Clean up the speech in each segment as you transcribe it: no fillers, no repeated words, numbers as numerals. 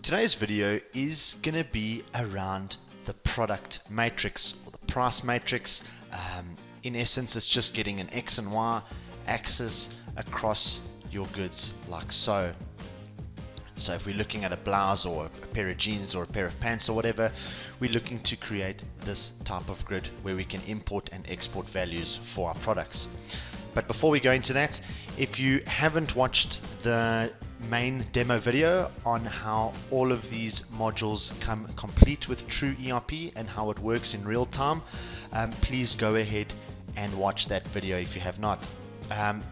Today's video is going to be around the product matrix or the price matrix. In essence, it's just getting an X and Y axis across your goods like so. So if we're looking at a blouse or a pair of jeans or a pair of pants or whatever, we're looking to create this type of grid where we can import and export values for our products. But before we go into that, if you haven't watched the main demo video on how all of these modules come complete with TrueERP and how it works in real time, please go ahead and watch that video if you have not.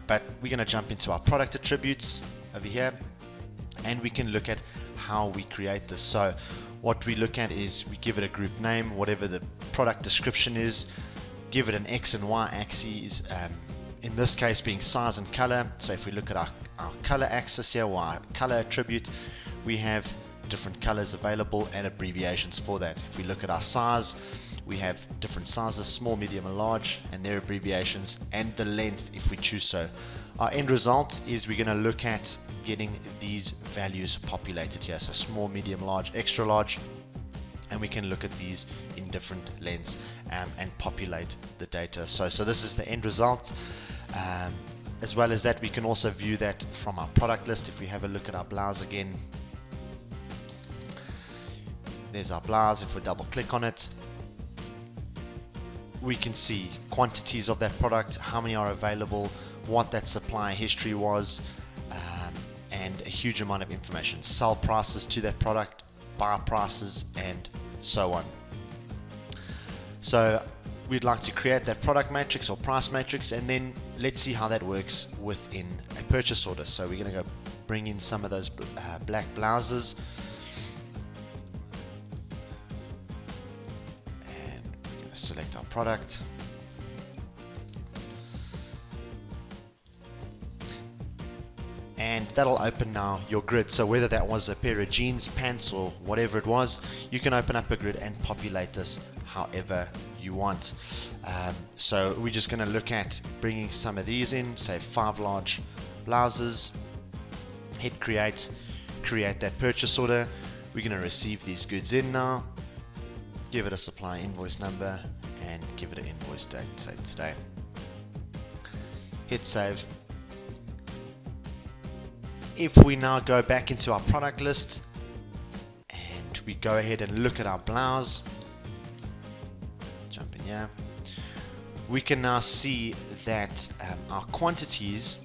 But we're going to jump into our product attributes over here, and we can look at how we create this. So what we look at is we give it a group name, whatever the product description is, give it an X and Y axes, in this case being size and color. So if we look at our color axis here, or our color attribute, we have different colors available and abbreviations for that. If we look at our size, we have different sizes, small, medium and large, and their abbreviations, and the length if we choose so. Our end result is we're going to look at getting these values populated here, so small, medium, large, extra large, and we can look at these in different lengths and populate the data. So this is the end result. As well as that, we can also view that from our product list. If we have a look at our blouse again, there's our blouse. If we double click on it, we can see quantities of that product, how many are available, what that supply history was, and a huge amount of information, sell prices to that product, buy prices, and so on. So we'd like to create that product matrix or price matrix, and then let's see how that works within a purchase order. So we're going to go bring in some of those black blouses, and we're going to select our product. And that'll open now your grid. So whether that was a pair of jeans, pants, or whatever it was, you can open up a grid and populate this however you want. So we're just going to look at bringing some of these in, say 5 large blouses, hit create that purchase order. We're going to receive these goods in now, give it a supply invoice number, and give it an invoice date, say today. Hit save. If we now go back into our product list and we go ahead and look at our blouse, jump in here, we can now see that our quantities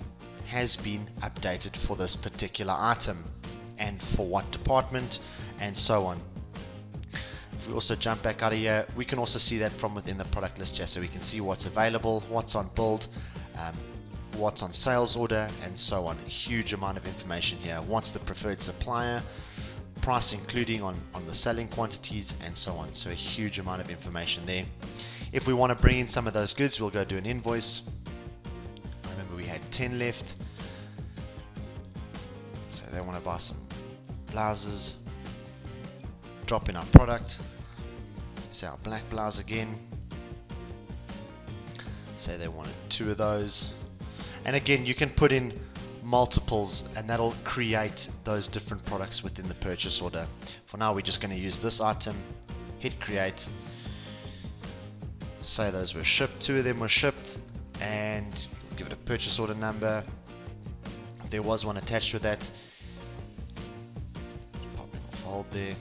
has been updated for this particular item and for what department and so on. If we also jump back out of here, we can also see that from within the product list here, so we can see what's available, what's on build, what's on sales order, and so on. A huge amount of information here. What's the preferred supplier, price including on the selling quantities, and so on. So a huge amount of information there. If we want to bring in some of those goods, we'll go do an invoice. Remember, we had 10 left, so they want to buy some blouses. Drop in our product, say our black blouse again, say they wanted 2 of those. And again, you can put in multiples and that'll create those different products within the purchase order. For now, we're just going to use this item, hit create, say those were shipped, 2 of them were shipped, and give it a purchase order number. If there was one attached with that, pop in a fold there,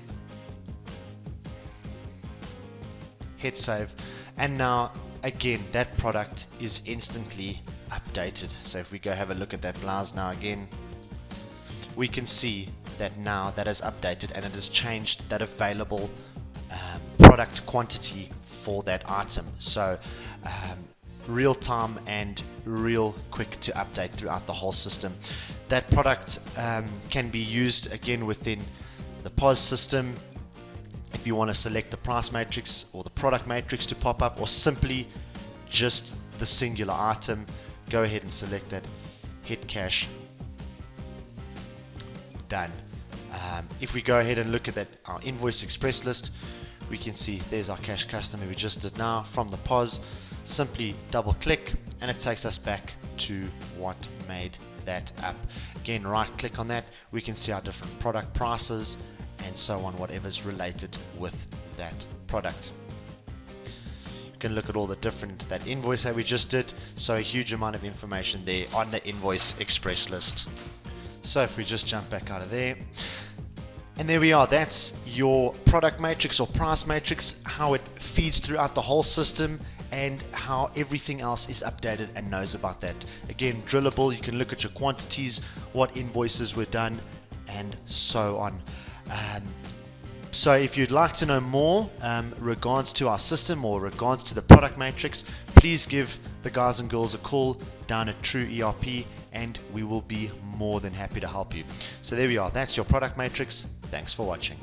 hit save, and now again that product is instantly updated. So if we go have a look at that blouse now again, we can see that now that is updated and it has changed that available product quantity for that item. So real time and real quick to update throughout the whole system. That product can be used again within the POS system if you want to select the price matrix or the product matrix to pop up, or simply just the singular item. Go ahead and select that, hit cache, done. If we go ahead and look at that, our invoice express list, we can see there's our cash customer we just did now from the POS. Simply double click and it takes us back to what made that up. Again, right click on that, we can see our different product prices and so on, whatever's related with that product. You can look at all the different, that invoice that we just did, so a huge amount of information there on the invoice express list. So if we just jump back out of there, and there we are, that's your product matrix or price matrix, how it feeds throughout the whole system and how everything else is updated and knows about that. Again, drillable, you can look at your quantities, what invoices were done, and so on. So if you'd like to know more regards to our system or regards to the product matrix, please give the guys and girls a call down at TrueERP and we will be more than happy to help you. So there we are, that's your product matrix. Thanks for watching.